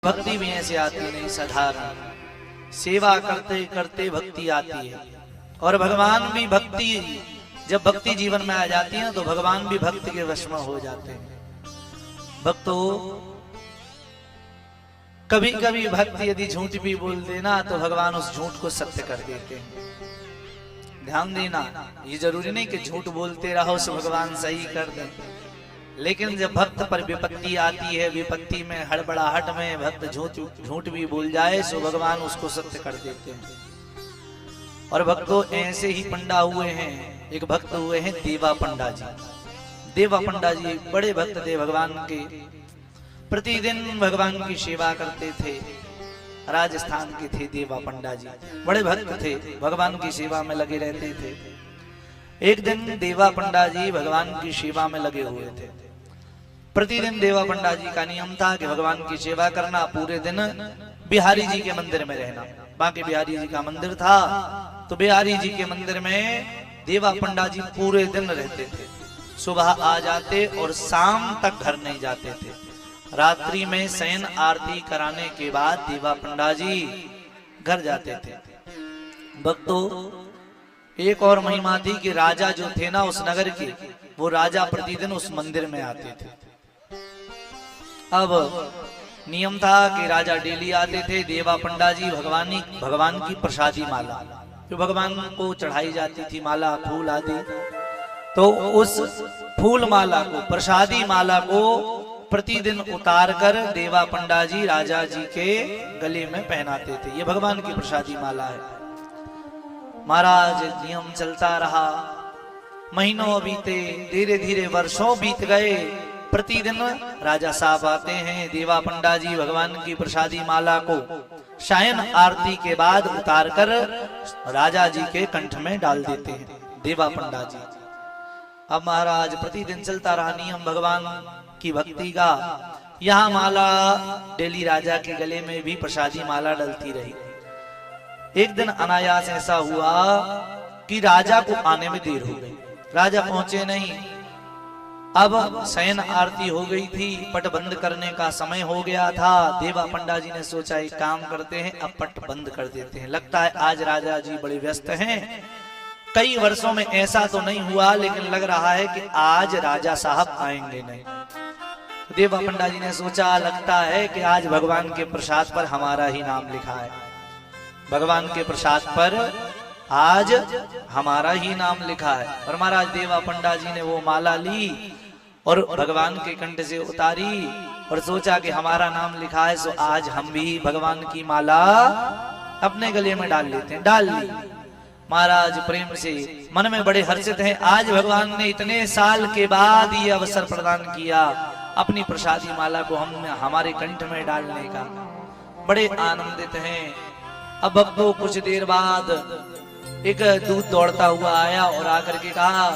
भक्ति भी ऐसे आती नहीं साधारण, सेवा करते करते भक्ति आती है। और भगवान भी भक्ति, जब भक्ति जीवन में आ जाती है तो भगवान भी भक्ति के वश में हो जाते हैं। भक्तों, कभी कभी भक्त यदि झूठ भी बोल देना तो भगवान उस झूठ को सत्य कर देते हैं। ध्यान देना, ये जरूरी नहीं कि झूठ बोलते रहो सो भगवान सही कर दें, लेकिन जब भक्त पर विपत्ति आती है, विपत्ति में हड़बड़ाहट में भक्त झूठ भी बोल जाए सो भगवान उसको सत्य कर देते हैं। और भक्तों, ऐसे ही पंडा हुए हैं, एक भक्त हुए हैं देवा पंडा जी। देवा पंडा जी बड़े भक्त थे भगवान के, प्रतिदिन भगवान की सेवा करते थे। राजस्थान के थे देवा पंडा जी, बड़े भक्त थे, भगवान की सेवा में लगे रहते थे। एक दिन देवा पंडा जी भगवान की सेवा में लगे हुए थे। प्रतिदिन देवा पंडा जी का नियम था कि भगवान की सेवा करना, पूरे दिन बिहारी जी के मंदिर में रहना। बाकी बिहारी जी का मंदिर था तो बिहारी जी के मंदिर में देवा पंडा जी पूरे दिन रहते थे। सुबह आ जाते और शाम तक घर नहीं जाते थे। रात्रि में शयन आरती कराने के बाद देवा पंडा जी घर जाते थे। भक्तों, एक और महिमा थी कि राजा जो थे ना उस नगर के, वो राजा प्रतिदिन उस मंदिर में आते थे। अब नियम था कि राजा डेली आते थे। देवा पंडा जी भगवान की प्रसादी माला जो भगवान को चढ़ाई जाती थी, माला फूल आदि, तो उस फूल माला को, प्रसादी माला को प्रतिदिन उतार कर देवा पंडा जी राजा जी के गले में पहनाते थे। ये भगवान की प्रसादी माला है। महाराज, नियम चलता रहा, महीनों बीते, धीरे धीरे वर्षों बीत गए। प्रतिदिन राजा साहब आते हैं, देवा पंडा जी भगवान की प्रसादी माला को शयन आरती के बाद उतारकर राजा जी के कंठ में डाल देते हैं देवा पंडा जी। अब महाराज, प्रतिदिन चलता रहा नियम भगवान की भक्ति का। यहाँ माला डेली राजा के गले में भी प्रसादी माला डलती रही। एक दिन अनायास ऐसा हुआ कि राजा को आने में देर हो गई, राजा पहुंचे नहीं। अब शयन आरती हो गई थी, पट बंद करने का समय हो गया था। देवा पंडा जी ने सोचा एक काम करते हैं, अब पट बंद कर देते हैं। लगता है आज राजा जी बड़े व्यस्त हैं। कई वर्षों में ऐसा तो नहीं हुआ, लेकिन लग रहा है कि आज राजा साहब आएंगे नहीं। देवा पंडा जी ने सोचा, लगता है कि आज भगवान के प्रसाद पर हमारा ही नाम लिखा है, भगवान के प्रसाद पर आज हमारा ही नाम लिखा है। और महाराज देवा पंडा जी ने वो माला ली और भगवान के कंठ से उतारी और सोचा कि हमारा नाम लिखा है सो आज हम भी भगवान की माला अपने गले में डाल लेते हैं। डाल ली। महाराज प्रेम से मन में बड़े हर्षित हैं, आज भगवान ने इतने साल के बाद ये अवसर प्रदान किया अपनी प्रसादी माला को हमारे कंठ में डालने का। बड़े आनंदित हैं। अब भक्तों, कुछ देर बाद एक दूत दौड़ता हुआ आया और आकर के कहा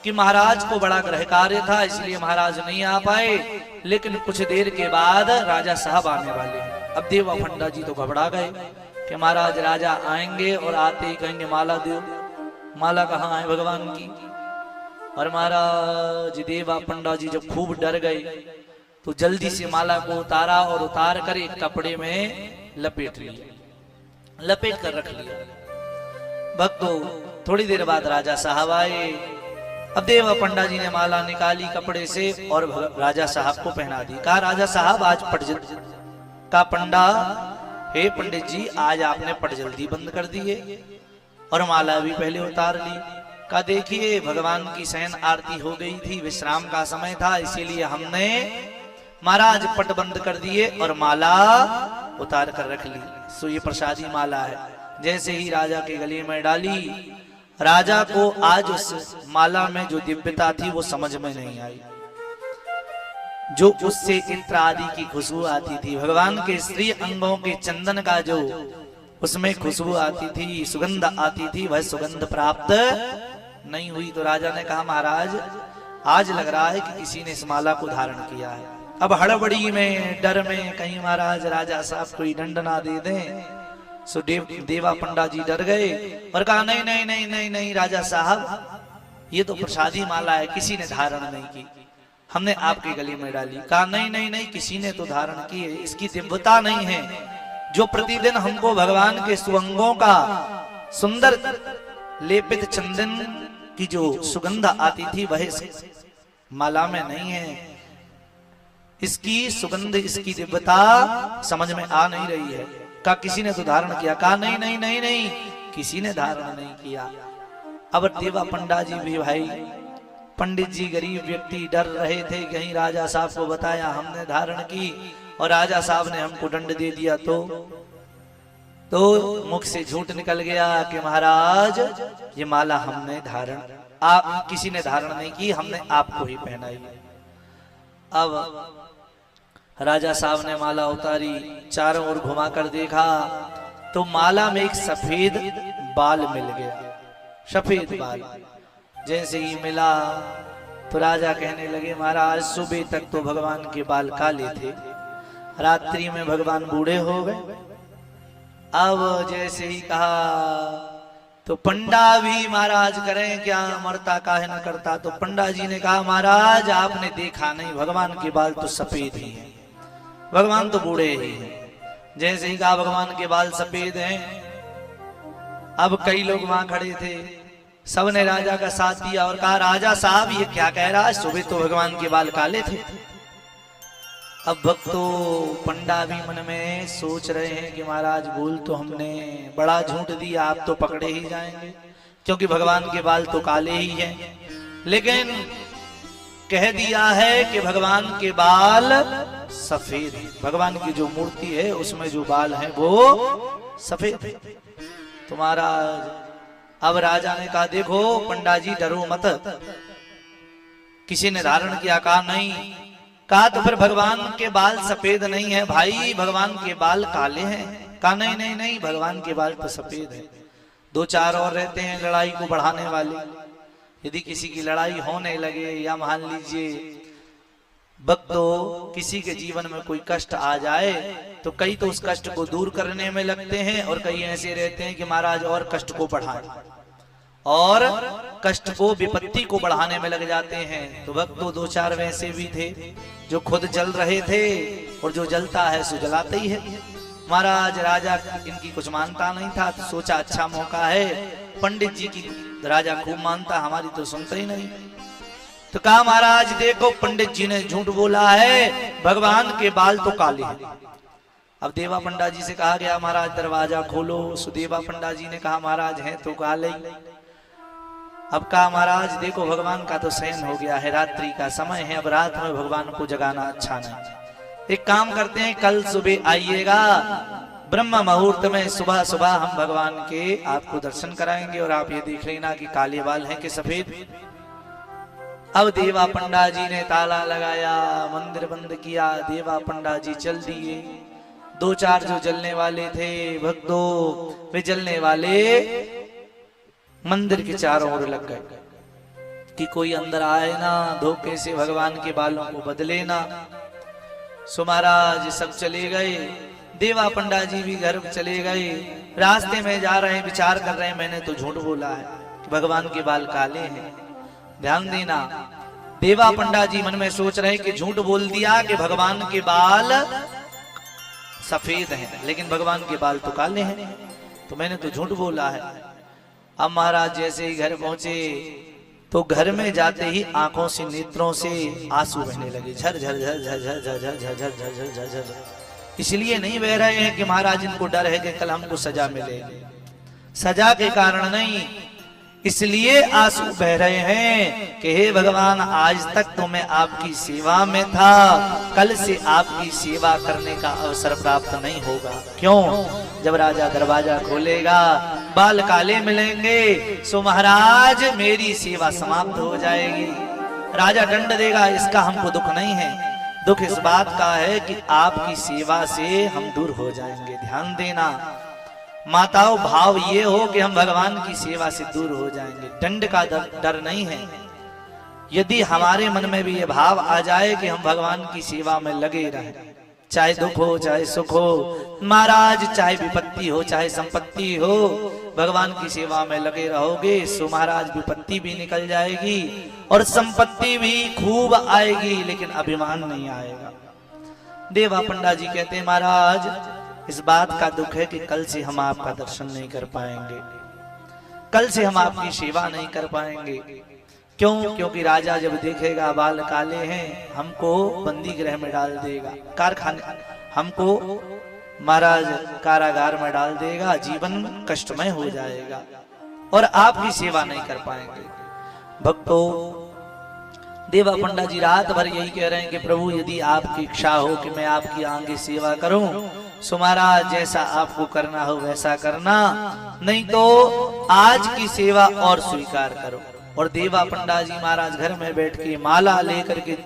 कि महाराज को बड़ा गृह कार्य था, इसलिए महाराज नहीं आ पाए, लेकिन कुछ देर के बाद राजा साहब आने वाले हैं। अब देवा पंडा जी तो घबरा गए कि महाराज राजा आएंगे और आते ही कहेंगे माला दो। माला कहाँ है भगवान की? और महाराज देवा पंडा जी जब खूब डर गए तो जल्दी से माला को उतारा और उतार कर एक कपड़े में लपेट लिया, लपेट कर रख लिया। भक्तों, थोड़ी देर बाद राजा साहब आए। अब देवा पंडा जी ने माला निकाली कपड़े से और राजा साहब को पहना दी। कहा, राजा साहब आज पट का पंडा, हे पंडित जी, आज आपने पट जल्दी बंद कर दिए और माला भी पहले उतार ली। कहा, देखिए भगवान की शयन आरती हो गई थी, विश्राम का समय था, इसीलिए हमने महाराज पट बंद कर दिए और माला उतार कर रख ली। सो ये प्रसादी माला है। जैसे ही राजा के गले में डाली, राजा को आज उस माला में जो दिव्यता थी वो समझ में नहीं आई। जो उससे इत्र आदि की खुशबू आती थी, भगवान के स्त्री अंगों के चंदन का जो उसमें खुशबू आती थी, सुगंध आती थी, वह सुगंध प्राप्त नहीं हुई। तो राजा ने कहा, महाराज आज लग रहा है कि किसी ने इस माला को धारण किया है। अब हड़बड़ी में, डर में, कहीं महाराज राजा साहब कोई दंड ना दे दें। सो देवा पंडा जी डर गए और कहा, नहीं नहीं नहीं नहीं नहीं राजा साहब, ये तो प्रसादी माला है, किसी ने धारण नहीं की। हमने आपके गले में डाली। कहा नहीं नहीं नहीं, किसी ने तो धारण की है, इसकी दिव्यता नहीं है। जो प्रतिदिन हमको भगवान के सुअंगों का सुंदर लेपित चंदन की जो सुगंध आती थी वह माला में नहीं है। इसकी सुगंध, इसकी दिव्यता समझ में आ नहीं रही है। कहा किसी ने तो धारण किया। कहा नहीं नहीं नहीं नहीं, किसी ने धारण नहीं किया। अब देवा पंडा जी भी भाई, पंडित जी गरीब व्यक्ति डर रहे थे, कहीं राजा साहब को बताया हमने धारण की और राजा साहब ने हमको दंड दे दिया तो मुख से झूठ निकल गया कि महाराज ये माला हमने धारण, आप किसी ने धारण नहीं की, हमने आपको ही पहनाई। अब राजा साहब ने माला उतारी, चारों ओर घुमा कर देखा तो माला में एक सफेद बाल मिल गया। सफेद बाल जैसे ही मिला तो राजा कहने लगे महाराज सुबह तक तो भगवान के बाल काले थे, रात्रि में भगवान बूढ़े हो गए। अब जैसे ही कहा तो पंडा भी महाराज करें क्या, मरता काहे न करता। तो पंडा जी ने कहा महाराज आपने देखा नहीं, भगवान के बाल तो सफेद ही हैं, भगवान तो बूढ़े ही हैं। जैसे ही कहा भगवान के बाल सफेद हैं। अब कई लोग वहां खड़े थे, सबने राजा का साथ दिया और कहा राजा साहब ये क्या कह रहा है, सुबह तो भगवान के बाल काले थे। अब भक्तो पंडा भी मन में सोच रहे हैं कि महाराज बोल तो हमने बड़ा झूठ दिया, आप तो पकड़े ही जाएंगे क्योंकि भगवान के बाल तो काले ही हैं। लेकिन कह दिया है कि भगवान के बाल सफेद है, भगवान की जो मूर्ति है उसमें जो बाल है वो सफेद है। तो महाराज अब राजा ने कहा देखो पंडा जी डरो मत, किसी ने धारण किया। कहा नहीं। कहा तो फिर भगवान के बाल सफेद नहीं है भाई, भगवान के बाल काले हैं। कहा नहीं नहीं नहीं, भगवान के बाल तो सफेद है। दो चार और रहते हैं लड़ाई को बढ़ाने वाले, यदि किसी की लड़ाई होने लगे या मान लीजिए भक्तों किसी के जीवन में कोई कष्ट आ जाए तो कई तो उस कष्ट को दूर करने में लगते हैं और कई ऐसे रहते हैं कि महाराज और कष्ट को बढ़ाएं और कष्ट को विपत्ति को बढ़ाने में लग जाते हैं। तो भक्तों दो चार वैसे भी थे जो खुद जल रहे थे और जो जलता है सो जलाते ही है। महाराज राजा इनकी कुछ मानता नहीं था तो सोचा अच्छा मौका है, पंडित जी की राजा खूब मानता, हमारी तो सुनते ही नहीं। तो कहा महाराज देखो पंडित जी ने झूठ बोला है, भगवान के बाल तो काले हैं। अब देवा पंडा जी से कहा गया महाराज दरवाजा खोलो। सुदेवा पंडा जी ने कहा महाराज हैं तो काले। अब कहा महाराज देखो भगवान का तो शयन हो गया है, रात्रि का समय है, अब रात में भगवान को जगाना अच्छा नहीं। एक काम करते हैं कल सुबह आइएगा, ब्रह्म मुहूर्त में सुबह सुबह हम भगवान के आपको दर्शन कराएंगे और आप ये देख लेना कि काले बाल हैं कि सफेद। अब देवा पंडा जी ने ताला लगाया, मंदिर बंद किया, देवा पंडा जी चल दिए। दो चार जो जलने वाले थे भक्तों वे जलने वाले मंदिर के चारों ओर लग गए कि कोई अंदर आए ना, धोखे से भगवान के बालों को बदले ना। सो महाराज सब चले गए, देवा पंडा जी भी घर चले गए। रास्ते में जा रहे हैं, विचार कर रहे हैं मैंने तो झूठ बोला है कि भगवान के बाल काले हैं। ध्यान देना, देवा पंडा जी मन में सोच रहे कि झूठ बोल दिया कि भगवान के बाल सफेद हैं लेकिन भगवान के बाल तो काले हैं, तो मैंने तो झूठ बोला है। अब महाराज जैसे ही घर पहुंचे तो घर में जाते ही आंखों से नेत्रों से आंसू बहने लगे, झर झर झर झर झर झर झर झर झर झर झर झर झर। इसलिए नहीं बह रहे हैं कि महाराज इनको डर है कि कल हमको सजा मिलेगी, सजा के कारण नहीं, इसलिए आंसू बह रहे हैं कि हे भगवान आज तक तो मैं आपकी सेवा में था, कल से आपकी सेवा करने का अवसर प्राप्त नहीं होगा। क्यों? जब राजा दरवाजा खोलेगा बाल काले मिलेंगे सो महाराज मेरी सेवा समाप्त हो जाएगी, राजा दंड देगा। इसका हमको दुख नहीं है, दुख इस बात का है कि आपकी सेवा से हम दूर हो जाएंगे। ध्यान देना माताओं, भाव ये हो कि हम भगवान की सेवा से दूर हो जाएंगे, दंड का डर नहीं है। यदि हमारे मन में भी ये भाव आ जाए कि हम भगवान की सेवा में लगे रहें, चाहे दुख हो चाहे सुख हो, महाराज चाहे विपत्ति हो चाहे संपत्ति हो, भगवान की सेवा में लगे रहोगे सो महाराज विपत्ति भी निकल जाएगी और संपत्ति भी खूब आएगी, लेकिन अभिमान नहीं आएगा। देवा पंडा जी कहते हैं महाराज इस बात का दुख है कि कल से हम आपका दर्शन नहीं कर पाएंगे, कल से हम आपकी सेवा नहीं कर पाएंगे। क्यों? क्योंकि राजा जब देखेगा बाल काले हैं हमको बंदी गृह में डाल देगा, कारखाने हमको महाराज कारागार में डाल देगा, जीवन कष्टमय हो जाएगा और आपकी सेवा नहीं कर पाएंगे। भक्तों देवा पंडा जी रात भर यही कह रहे हैं कि प्रभु यदि आपकी इच्छा हो कि मैं आपकी आगे सेवा करूं सो महाराज जैसा आपको करना हो वैसा करना, नहीं तो आज की सेवा और स्वीकार करो। और देवा पंडा जी महाराज घर में बैठ के माला लेकर के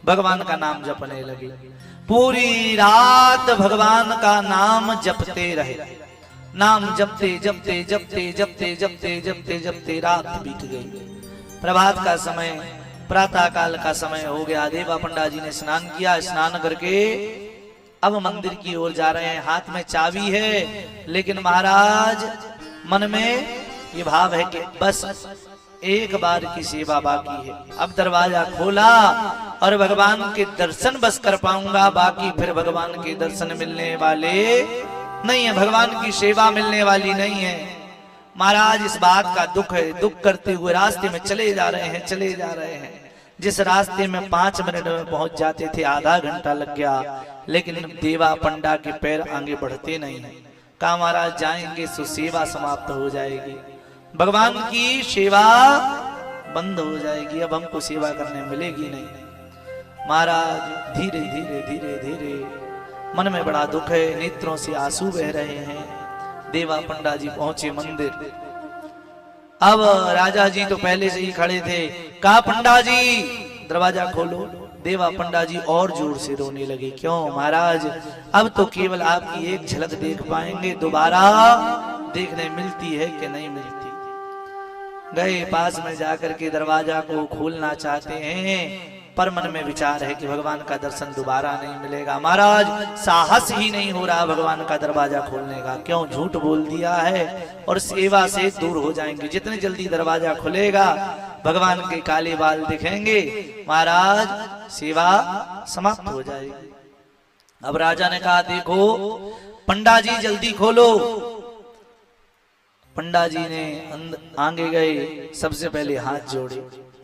भगवान का नाम जपने लगे, पूरी रात भगवान का नाम जपते रहे, नाम जपते जपते जपते जपते जपते जपते जपते रात बीत गई। प्रभात का समय प्रातः काल का समय हो गया। देवा पंडा जी ने स्नान किया, स्नान करके अब मंदिर की ओर जा रहे हैं, हाथ में चाबी है लेकिन महाराज मन में ये भाव है कि बस एक बार की सेवा बाकी है। अब दरवाजा खोला और भगवान के दर्शन बस कर पाऊंगा, बाकी फिर भगवान के दर्शन मिलने वाले नहीं है, भगवान की सेवा मिलने वाली नहीं है। महाराज इस बात का दुख है, दुख करते हुए रास्ते में चले जा रहे हैं, चले जा रहे हैं। जिस रास्ते में 5 मिनट में पहुंच जाते थे आधा घंटा लग गया, लेकिन देवा पंडा के पैर आगे बढ़ते नहीं। कहा महाराज जाएंगे तो सेवा समाप्त हो जाएगी, भगवान की सेवा बंद हो जाएगी, अब हमको सेवा करने मिलेगी नहीं। महाराज धीरे धीरे धीरे धीरे मन में बड़ा दुख है, नेत्रों से आंसू बह रहे हैं। देवा पंडा जी पहुंचे मंदिर। अब राजा जी तो पहले से ही खड़े थे, कहा पंडा जी दरवाजा खोलो। देवा पंडा जी और जोर से रोने लगे। क्यों महाराज? अब तो केवल आपकी एक झलक देख पाएंगे, दोबारा देखने मिलती है कि नहीं मिलती। गए पास में जाकर के दरवाजा को खोलना चाहते हैं, पर मन में विचार है कि भगवान का दर्शन दोबारा नहीं मिलेगा। महाराज साहस ही नहीं हो रहा भगवान का दरवाजा खोलने का। क्यों? झूठ बोल दिया है और सेवा से दूर हो जाएंगे। जितने जल्दी दरवाजा खुलेगा भगवान के काले बाल दिखेंगे, महाराज सेवा समाप्त हो जाएगी। अब राजा ने कहा देखो पंडा जी जल्दी खोलो। पंडा जी ने आगे गए, सबसे पहले हाथ जोड़े,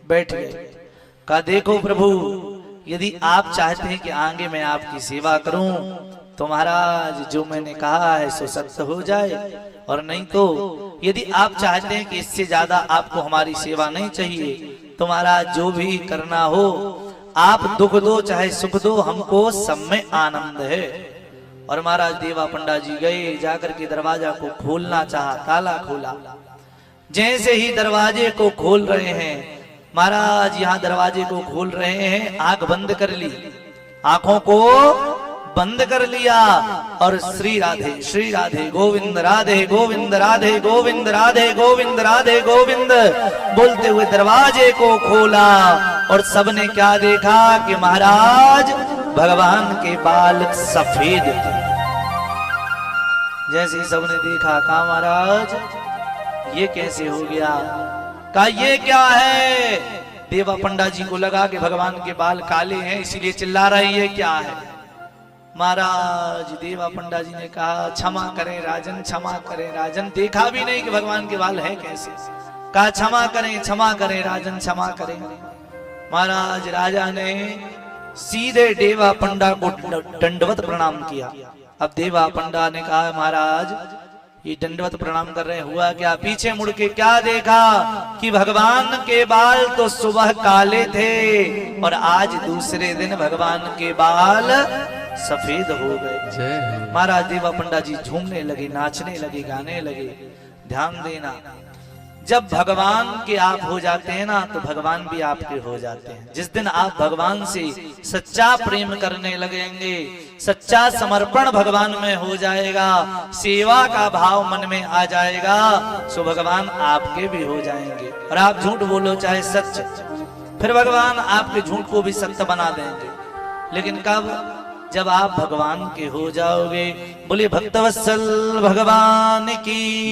बैठ गए। कहा देखो प्रभु यदि आप चाहते हैं कि आगे मैं आपकी सेवा करूं तो महाराज जो मैंने कहा है सो सत्य हो जाए, और नहीं तो यदि आप चाहते हैं कि इससे ज्यादा आपको हमारी सेवा नहीं चाहिए तो महाराज जो भी करना हो आप दुख दो चाहे सुख दो, हमको सब में आनंद है। और महाराज देवा पंडा जी गए, जाकर के दरवाजा को खोलना चाहा, ताला खोला। जैसे ही दरवाजे को खोल रहे हैं महाराज, यहाँ दरवाजे को खोल रहे हैं, आंख बंद कर ली, आंखों को बंद कर लिया और श्री राधे गोविंद राधे गोविंद राधे गोविंद राधे गोविंद राधे गोविंद बोलते हुए दरवाजे को खोला। और सबने क्या देखा कि महाराज भगवान के बाल सफेद थे। जैसे ही सबने देखा, कहा महाराज ये कैसे हो गया? कहा ये क्या है? देवा पंडा जी को लगा कि भगवान के बाल काले हैं इसीलिए चिल्ला रही है, क्या है? महाराज देवा पंडा जी ने कहा क्षमा करें राजन, क्षमा करें राजन, देखा भी नहीं कि भगवान के बाल हैं कैसे। कहा क्षमा करें राजन, क्षमा करें। महाराज राजा ने सीधे देवा पंडा को दंडवत प्रणाम किया। अब देवा पंडा ने कहा महाराज ये दंडवत प्रणाम कर रहे, हुआ क्या? पीछे मुड़ के क्या देखा कि भगवान के बाल तो सुबह काले थे और आज दूसरे दिन भगवान के बाल सफेद हो गए। महाराज देवा पंडा जी झूमने लगे, नाचने लगे, गाने लगे। ध्यान देना, जब भगवान के आप हो जाते हैं ना तो भगवान भी आपके हो जाते हैं। जिस दिन आप भगवान से सच्चा प्रेम करने लगेंगे, सच्चा समर्पण भगवान में हो जाएगा, सेवा का भाव मन में आ जाएगा, सो भगवान आपके भी हो जाएंगे। और आप झूठ बोलो चाहे सच, फिर भगवान आपके झूठ को भी सत्य बना देंगे। लेकिन कब? जब आप भगवान के हो जाओगे। बोले भक्तवत्सल भगवान की।